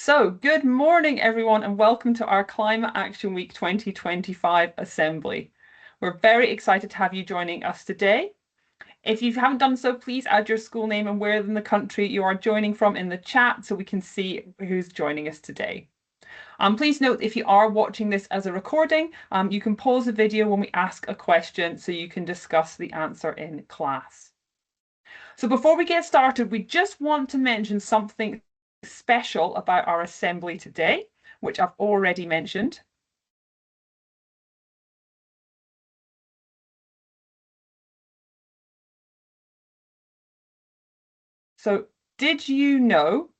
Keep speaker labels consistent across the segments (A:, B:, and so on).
A: So, good morning, everyone, and welcome to our Climate Action Week 2025 Assembly. We're very excited to have you joining us today. If you haven't done so, please add your school name and where in the country you are joining from in the chat so we can see who's joining us today. Please note if you are watching this as a recording, you can pause the video when we ask a question so you can discuss the answer in class. So before we get started, we just want to mention something special about our assembly today, which I've already mentioned. So did you know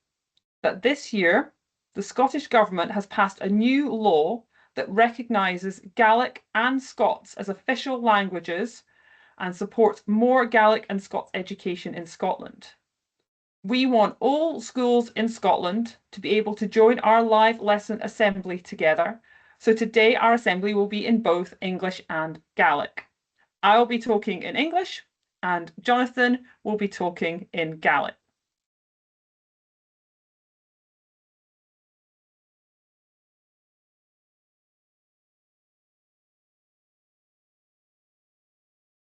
A: that this year the Scottish Government has passed a new law that recognises Gaelic and Scots as official languages and supports more Gaelic and Scots education in Scotland? We want all schools in Scotland to be able to join our live lesson assembly together. So today our assembly will be in both English and Gaelic. I'll be talking in English and Jonathan will be talking in Gaelic.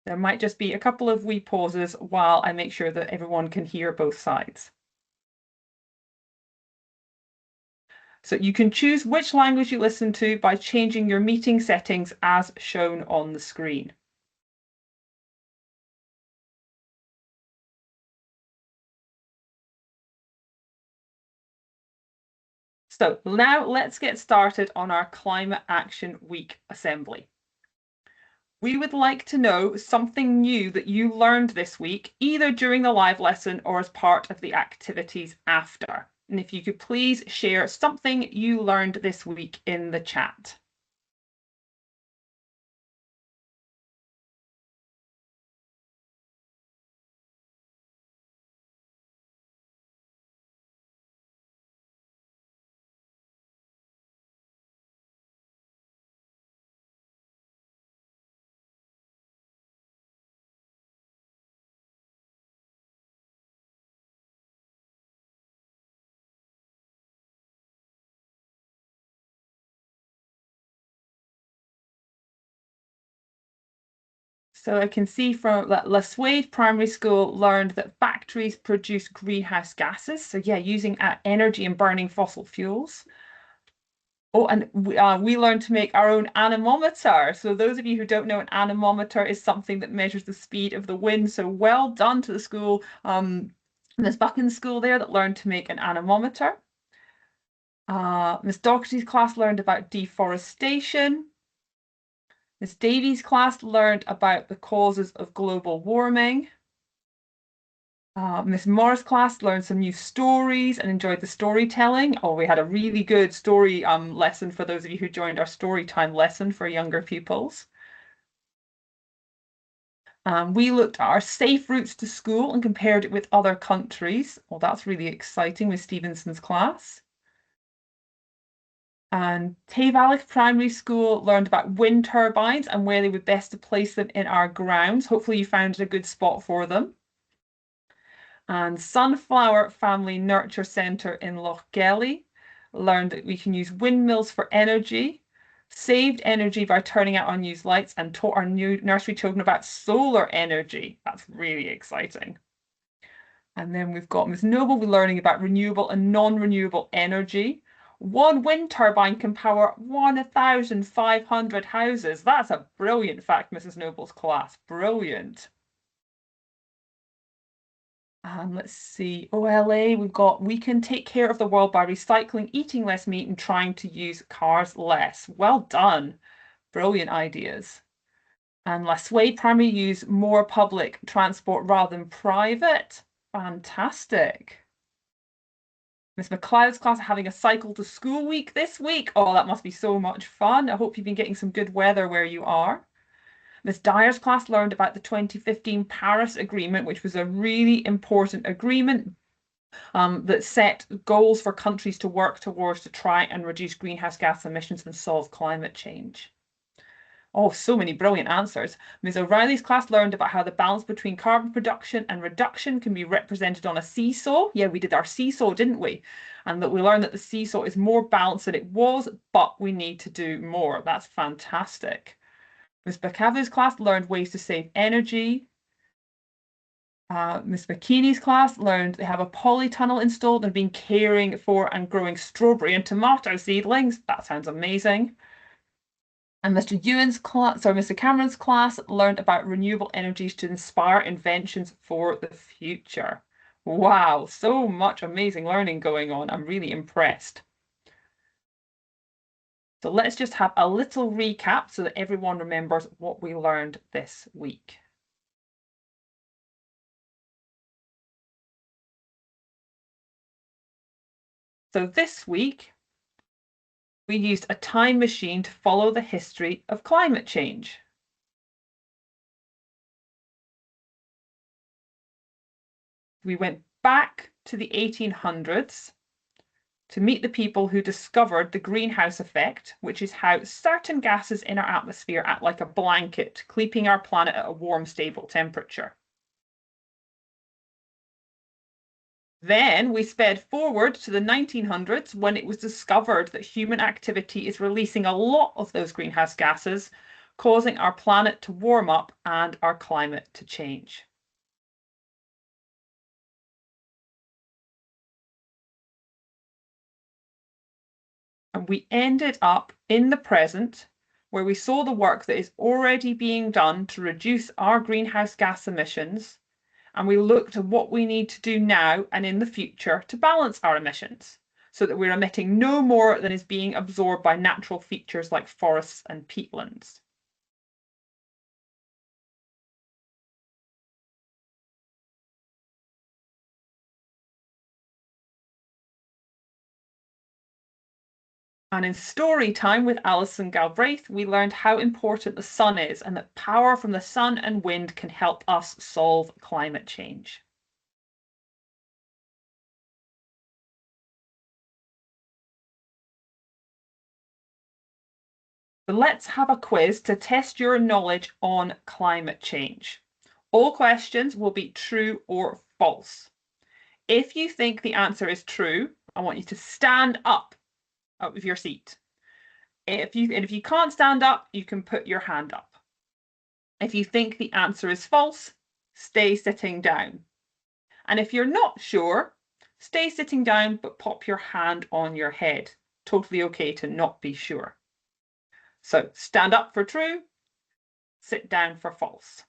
A: There might just be a couple of wee pauses while I make sure that everyone can hear both sides. So you can choose which language you listen to by changing your meeting settings as shown on the screen. So now let's get started on our Climate Action Week assembly. We would like to know something new that you learned this week, either during the live lesson or as part of the activities after. And if you could please share something you learned this week in the chat. So I can see from that Laswade Primary School learned that factories produce greenhouse gases. So yeah, using energy and burning fossil fuels. Oh, and we learned to make our own anemometer. So those of you who don't know, an anemometer is something that measures the speed of the wind. So well done to the school, Miss Buchan's school there that learned to make an anemometer. Miss Doherty's class learned about deforestation. Miss Davies' class learned about the causes of global warming. Miss Morris' class learned some new stories and enjoyed the storytelling. Oh, we had a really good story lesson for those of you who joined our story time lesson for younger pupils. We looked at our safe routes to school and compared it with other countries. Well, that's really exciting with Stevenson's class. And Tayvallich Primary School learned about wind turbines and where they would best to place them in our grounds. Hopefully you found a good spot for them. And Sunflower Family Nurture Centre in Lochgelly learned that we can use windmills for energy, saved energy by turning out unused lights, and taught our new nursery children about solar energy. That's really exciting. And then we've got Miss Noble learning about renewable and non-renewable energy. One wind turbine can power 1,500 houses. That's a brilliant fact, Mrs. Noble's class. Brilliant. And let's see, OLA, we've got, we can take care of the world by recycling, eating less meat, and trying to use cars less. Well done. Brilliant ideas. And Laswade Primary use more public transport rather than private. Fantastic. Miss McLeod's class are having a cycle to school week this week. Oh, that must be so much fun. I hope you've been getting some good weather where you are. Miss Dyer's class learned about the 2015 Paris Agreement, which was a really important agreement that set goals for countries to work towards to try and reduce greenhouse gas emissions and solve climate change. Oh, so many brilliant answers. Ms. O'Reilly's class learned about how the balance between carbon production and reduction can be represented on a seesaw. Yeah, we did our seesaw, didn't we? And that we learned that the seesaw is more balanced than it was, but we need to do more. That's fantastic. Ms. Bakavu's class learned ways to save energy. Ms. McKinney's class learned they have a polytunnel installed and been caring for and growing strawberry and tomato seedlings. That sounds amazing. And Mr. Mr. Cameron's class learned about renewable energies to inspire inventions for the future. Wow, so much amazing learning going on. I'm really impressed. So let's just have a little recap so that everyone remembers what we learned this week. So this week, we used a time machine to follow the history of climate change. We went back to the 1800s to meet the people who discovered the greenhouse effect, which is how certain gases in our atmosphere act like a blanket, keeping our planet at a warm, stable temperature. Then we sped forward to the 1900s when it was discovered that human activity is releasing a lot of those greenhouse gases, causing our planet to warm up and our climate to change. And we ended up in the present, where we saw the work that is already being done to reduce our greenhouse gas emissions, and we looked at what we need to do now and in the future to balance our emissions so that we're emitting no more than is being absorbed by natural features like forests and peatlands. And in story time with Alison Galbraith, we learned how important the sun is and that power from the sun and wind can help us solve climate change. So let's have a quiz to test your knowledge on climate change. All questions will be true or false. If you think the answer is true, I want you to stand up out of your seat. If you can't stand up, you can put your hand up. If you think the answer is false, stay sitting down. And if you're not sure, stay sitting down but pop your hand on your head. Totally okay to not be sure. So stand up for true, sit down for false.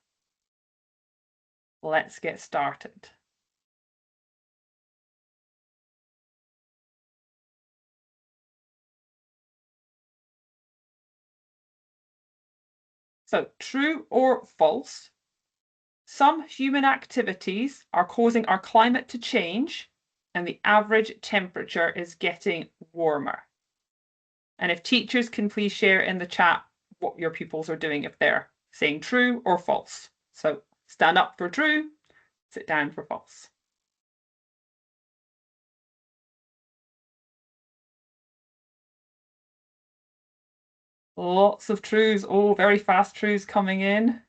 A: Let's get started. So true or false? Some human activities are causing our climate to change and the average temperature is getting warmer. And if teachers can please share in the chat what your pupils are doing if they're saying true or false. So stand up for true, sit down for false. Lots of trues. Oh, very fast trues coming in.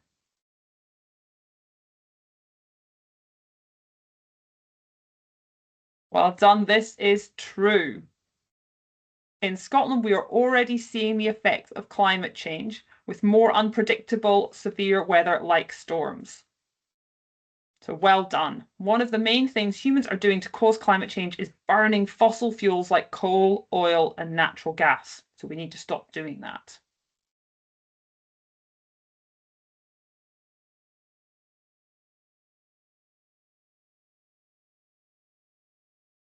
A: Well done. This is true. In Scotland, we are already seeing the effects of climate change with more unpredictable, severe weather like storms. So well done. One of the main things humans are doing to cause climate change is burning fossil fuels like coal, oil, and natural gas. So we need to stop doing that.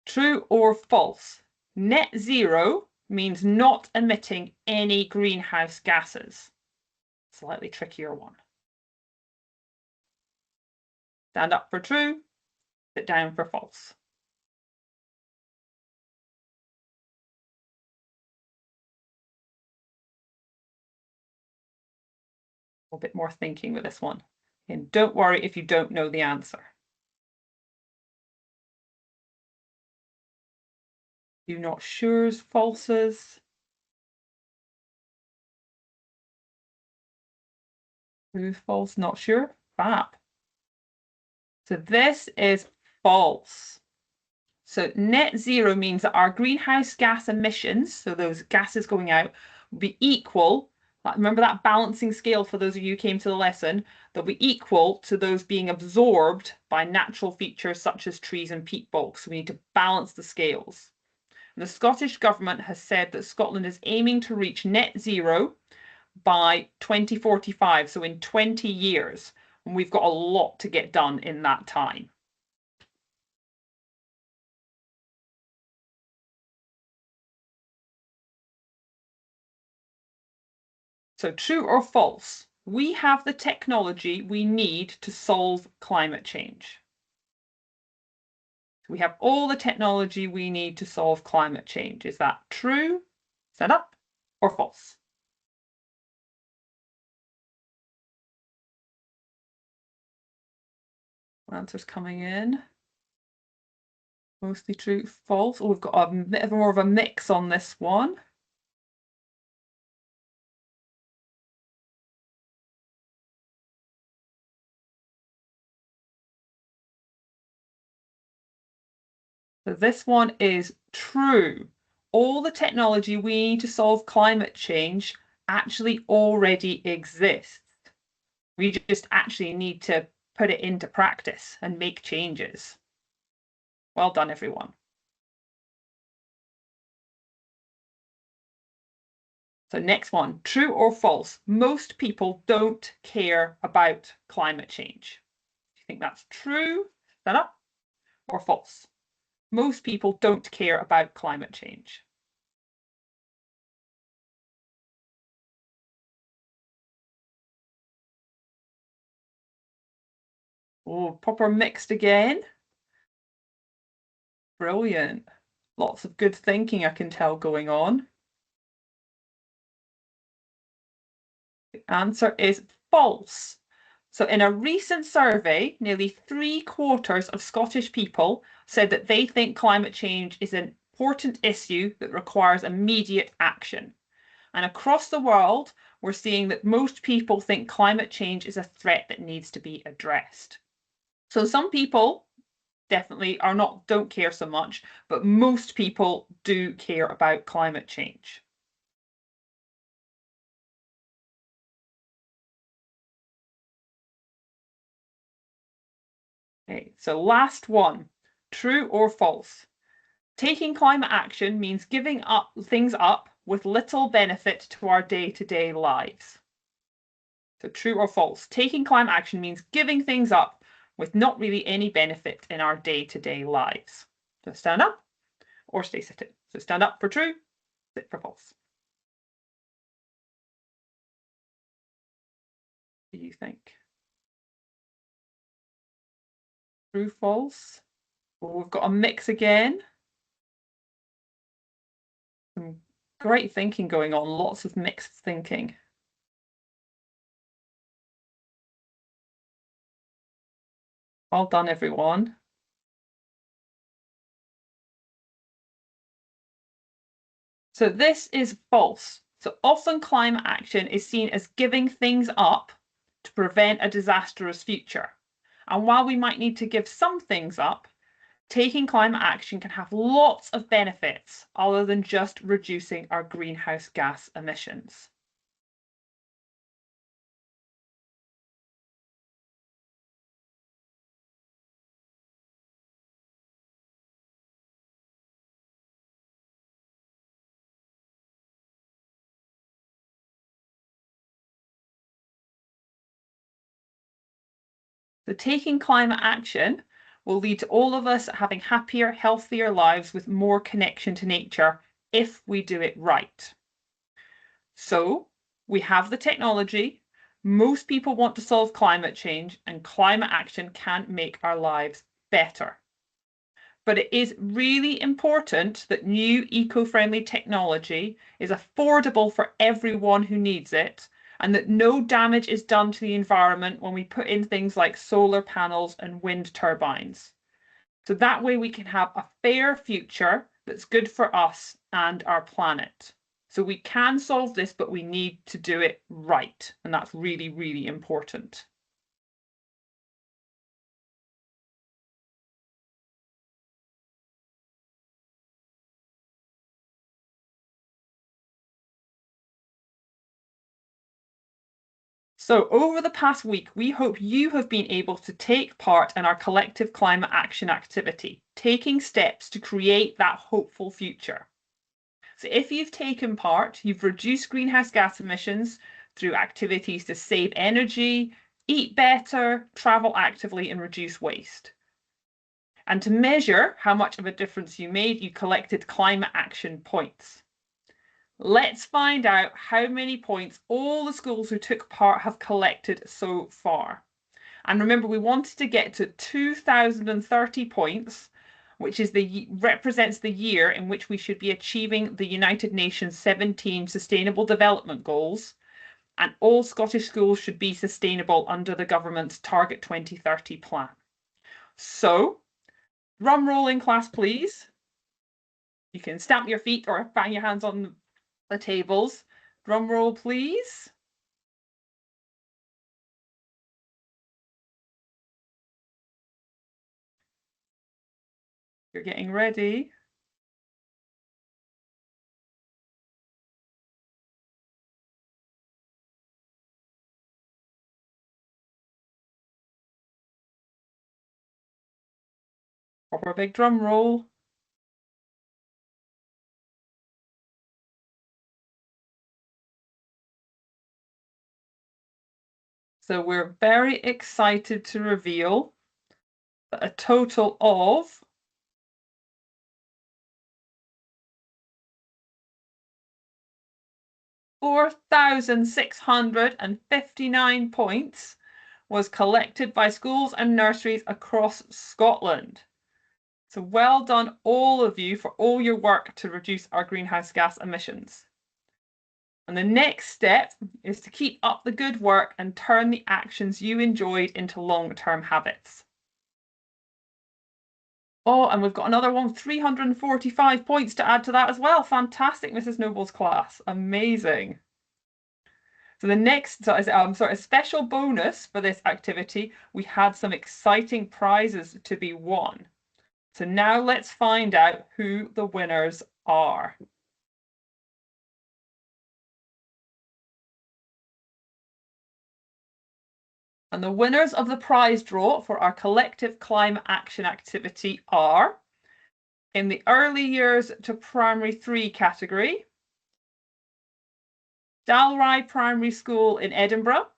A: True or false? Net zero means not emitting any greenhouse gases. Slightly trickier one. Stand up for true, sit down for false. A bit more thinking with this one. And don't worry if you don't know the answer. Do not sure's, falses. True, false, not sure. Fab. So this is false. So net zero means that our greenhouse gas emissions, so those gases going out, will be equal. Remember that balancing scale for those of you who came to the lesson, they'll be equal to those being absorbed by natural features such as trees and peat bogs. So we need to balance the scales. And the Scottish Government has said that Scotland is aiming to reach net zero by 2045, so in 20 years. And we've got a lot to get done in that time. So true or false? We have the technology we need to solve climate change. We have all the technology we need to solve climate change. Is that true? Stand up, or false? Answers coming in. Mostly true, false. Oh, we've got a bit more of a mix on this one. So this one is true. All the technology we need to solve climate change actually already exists. We just actually need to put it into practice and make changes. Well done, everyone. So next one, true or false? Most people don't care about climate change. Do you think that's true? Stand up, or false? Most people don't care about climate change. Oh, proper mixed again. Brilliant. Lots of good thinking I can tell going on. The answer is false. So in a recent survey, nearly 3/4 of Scottish people said that they think climate change is an important issue that requires immediate action. And across the world, we're seeing that most people think climate change is a threat that needs to be addressed. So some people definitely don't care so much, but most people do care about climate change. Okay, so last one, true or false? Taking climate action means giving things up with little benefit to our day-to-day lives. So true or false? Taking climate action means giving things up with not really any benefit in our day-to-day lives. So stand up or stay sitting. So stand up for true, sit for false. What do you think? True, false? Oh, we've got a mix again. Some great thinking going on, lots of mixed thinking. Well done, everyone. So this is false. So often climate action is seen as giving things up to prevent a disastrous future. And while we might need to give some things up, taking climate action can have lots of benefits other than just reducing our greenhouse gas emissions. So taking climate action will lead to all of us having happier, healthier lives with more connection to nature if we do it right. So we have the technology, most people want to solve climate change, and climate action can make our lives better. But it is really important that new eco-friendly technology is affordable for everyone who needs it, and that no damage is done to the environment when we put in things like solar panels and wind turbines. So that way we can have a fair future that's good for us and our planet. So we can solve this, but we need to do it right. And that's really, really important. So over the past week, we hope you have been able to take part in our collective climate action activity, taking steps to create that hopeful future. So if you've taken part, you've reduced greenhouse gas emissions through activities to save energy, eat better, travel actively, and reduce waste. And to measure how much of a difference you made, you collected climate action points. Let's find out how many points all the schools who took part have collected so far. And remember, we wanted to get to 2030 points, which is represents the year in which we should be achieving the United Nations 17 Sustainable Development Goals, and all Scottish schools should be sustainable under the government's Target 2030 plan. So, drum roll in class, please. You can stamp your feet or bang your hands on the tables. Drum roll, please. You're getting ready. Proper big drum roll. So we're very excited to reveal that a total of 4,659 points was collected by schools and nurseries across Scotland. So well done, all of you, for all your work to reduce our greenhouse gas emissions. And the next step is to keep up the good work and turn the actions you enjoyed into long-term habits. Oh, and we've got another one, 345 points to add to that as well. Fantastic, Mrs. Noble's class. Amazing. So the next, a special bonus for this activity, we had some exciting prizes to be won. So now let's find out who the winners are. And the winners of the prize draw for our collective climate action activity are, in the early years to primary 3 category, Dalry Primary School in Edinburgh,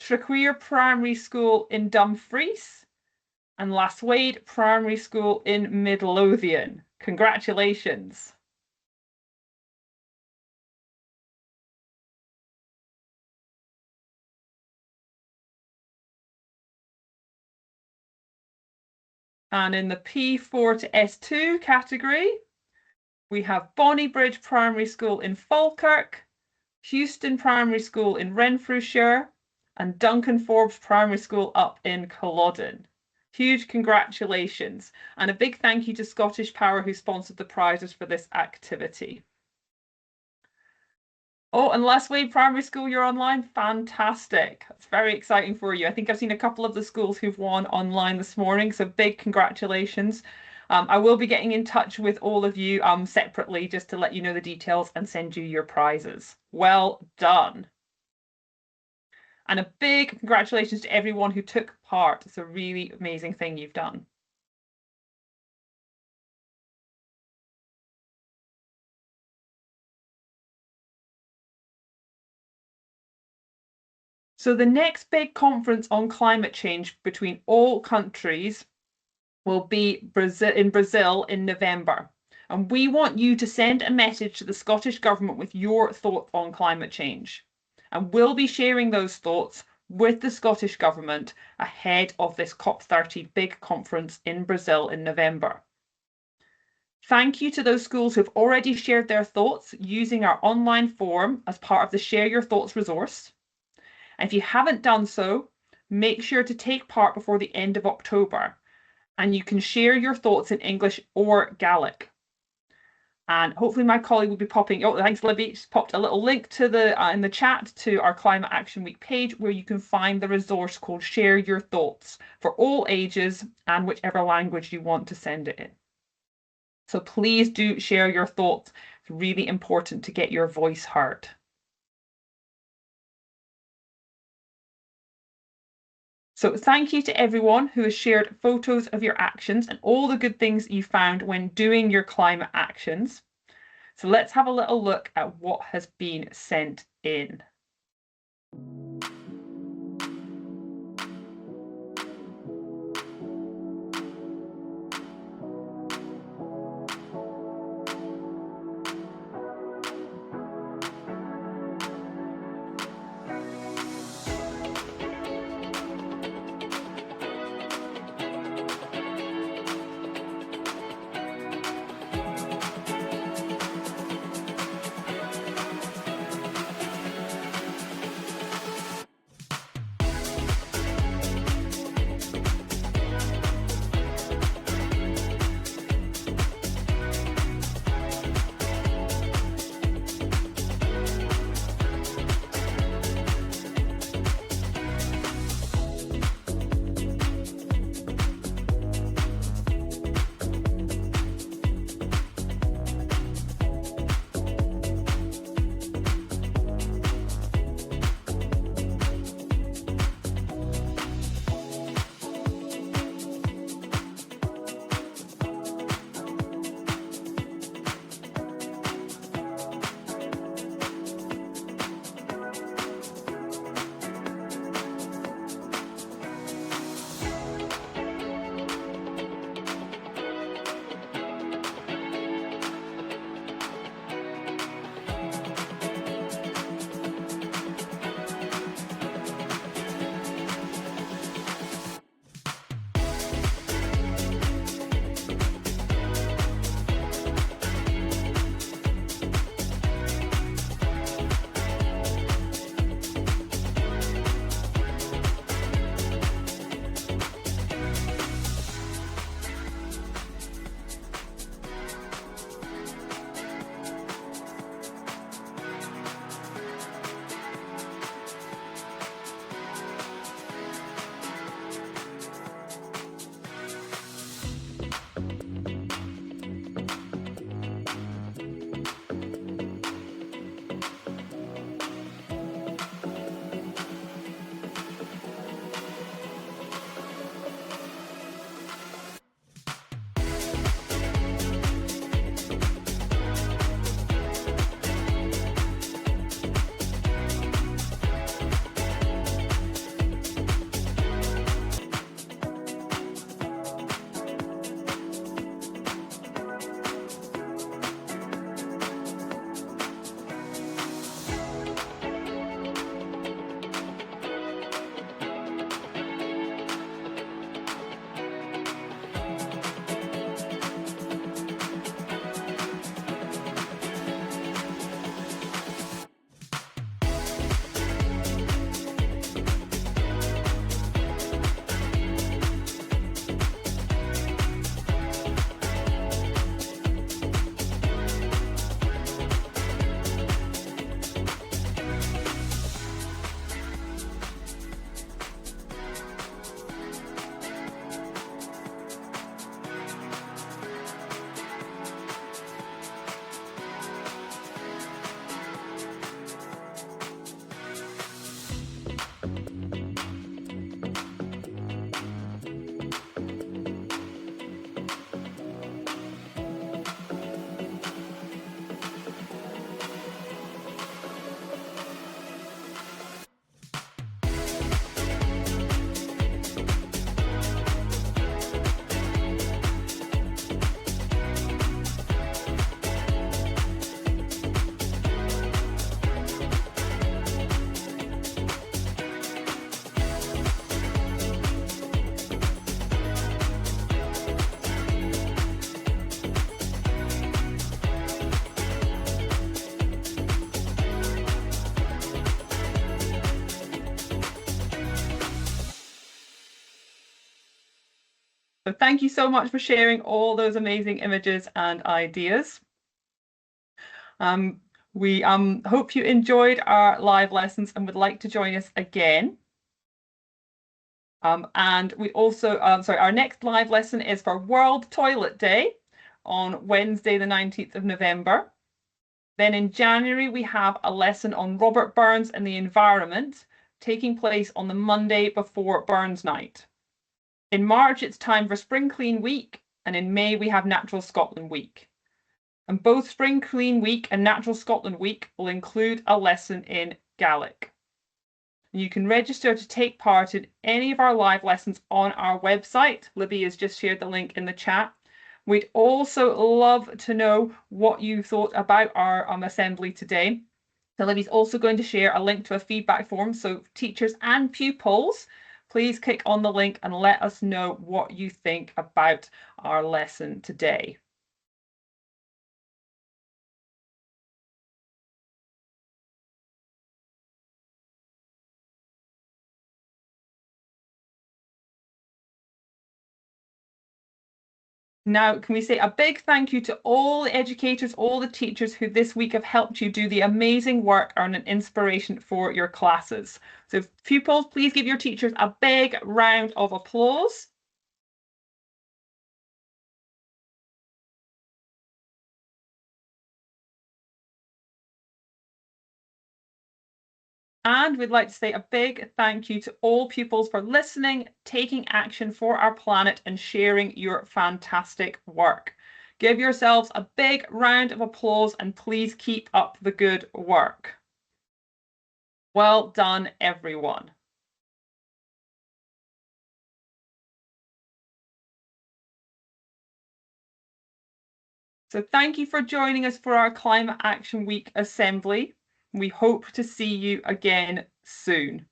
A: Trequeer Primary School in Dumfries, and Lasswade Primary School in Midlothian. Congratulations. And in the P4 to S2 category, we have Bonnybridge Primary School in Falkirk, Houston Primary School in Renfrewshire, and Duncan Forbes Primary School up in Culloden. Huge congratulations, and a big thank you to Scottish Power who sponsored the prizes for this activity. Oh, and Lasswade Primary School, you're online? Fantastic. It's very exciting for you. I think I've seen a couple of the schools who've won online this morning, so big congratulations. I will be getting in touch with all of you separately just to let you know the details and send you your prizes. Well done. And a big congratulations to everyone who took part. It's a really amazing thing you've done. So the next big conference on climate change between all countries will be in Brazil in November. And we want you to send a message to the Scottish Government with your thoughts on climate change. And we'll be sharing those thoughts with the Scottish Government ahead of this COP30 big conference in Brazil in November. Thank you to those schools who've already shared their thoughts using our online form as part of the Share Your Thoughts resource. And if you haven't done so, make sure to take part before the end of October, and you can share your thoughts in English or Gaelic. And hopefully my colleague will be popping, oh, thanks, Libby, she's popped a little link to the in the chat to our Climate Action Week page where you can find the resource called Share Your Thoughts for all ages and whichever language you want to send it in. So please do share your thoughts. It's really important to get your voice heard. So thank you to everyone who has shared photos of your actions and all the good things you found when doing your climate actions. So let's have a little look at what has been sent in. So thank you so much for sharing all those amazing images and ideas. We hope you enjoyed our live lessons and would like to join us again. And we also, our next live lesson is for World Toilet Day on Wednesday, the 19th of November. Then in January, we have a lesson on Robert Burns and the environment taking place on the Monday before Burns Night. In March, it's time for Spring Clean Week, and in May, we have Natural Scotland Week. And both Spring Clean Week and Natural Scotland Week will include a lesson in Gaelic. You can register to take part in any of our live lessons on our website. Libby has just shared the link in the chat. We'd also love to know what you thought about our assembly today. So Libby's also going to share a link to a feedback form. So teachers and pupils, please click on the link and let us know what you think about our lesson today. Now, can we say a big thank you to all the educators, all the teachers who this week have helped you do the amazing work and an inspiration for your classes. So pupils, please give your teachers a big round of applause. And we'd like to say a big thank you to all pupils for listening, taking action for our planet and sharing your fantastic work. Give yourselves a big round of applause and please keep up the good work. Well done, everyone. So thank you for joining us for our Climate Action Week assembly. We hope to see you again soon.